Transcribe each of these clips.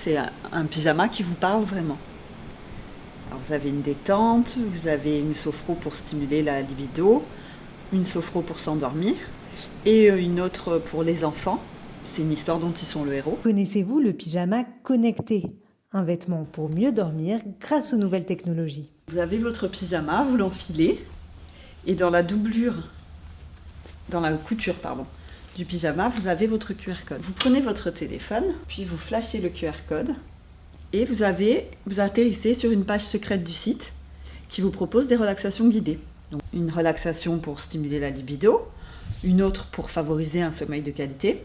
c'est un pyjama qui vous parle vraiment. Alors, vous avez une détente, vous avez une sophro pour stimuler la libido, une sophro pour s'endormir et une autre pour les enfants. C'est une histoire dont ils sont le héros. Connaissez-vous le pyjama connecté? Un vêtement pour mieux dormir grâce aux nouvelles technologies. Vous avez votre pyjama, vous l'enfilez et dans la couture du pyjama, vous avez votre QR code. Vous prenez votre téléphone, puis vous flashez le QR code et vous atterrissez sur une page secrète du site qui vous propose des relaxations guidées. Donc, une relaxation pour stimuler la libido, une autre pour favoriser un sommeil de qualité.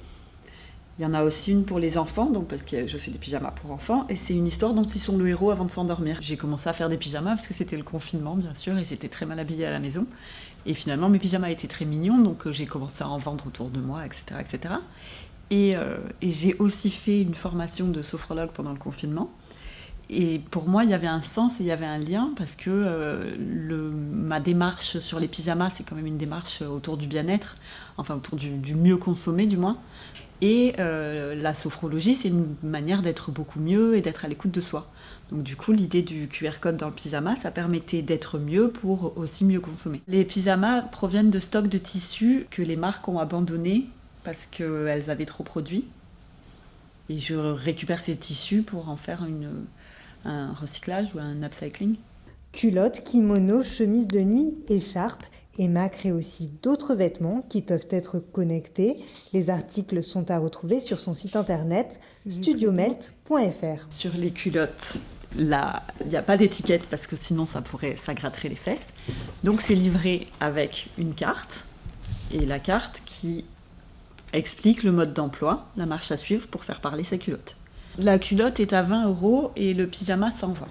Il y en a aussi une pour les enfants, donc parce que je fais des pyjamas pour enfants, et c'est une histoire dont ils sont le héros avant de s'endormir. J'ai commencé à faire des pyjamas parce que c'était le confinement, bien sûr, et j'étais très mal habillée à la maison. Et finalement, mes pyjamas étaient très mignons, donc j'ai commencé à en vendre autour de moi, etc. etc. Et j'ai aussi fait une formation de sophrologue pendant le confinement. Et pour moi, il y avait un sens et il y avait un lien parce que ma démarche sur les pyjamas, c'est quand même une démarche autour du bien-être, enfin autour du mieux consommer du moins. Et la sophrologie, c'est une manière d'être beaucoup mieux et d'être à l'écoute de soi. Donc du coup, l'idée du QR code dans le pyjama, ça permettait d'être mieux pour aussi mieux consommer. Les pyjamas proviennent de stocks de tissus que les marques ont abandonnés parce qu'elles avaient trop produit. Et je récupère ces tissus pour en faire un recyclage ou un upcycling. Culottes, kimonos, chemises de nuit, écharpes. Emma crée aussi d'autres vêtements qui peuvent être connectés. Les articles sont à retrouver sur son site internet studiomelt.fr. Sur les culottes, là, il n'y a pas d'étiquette parce que sinon ça gratterait les fesses. Donc c'est livré avec une carte et la carte qui explique le mode d'emploi, la marche à suivre pour faire parler sa culotte. La culotte est à 20 € et le pyjama 120 €.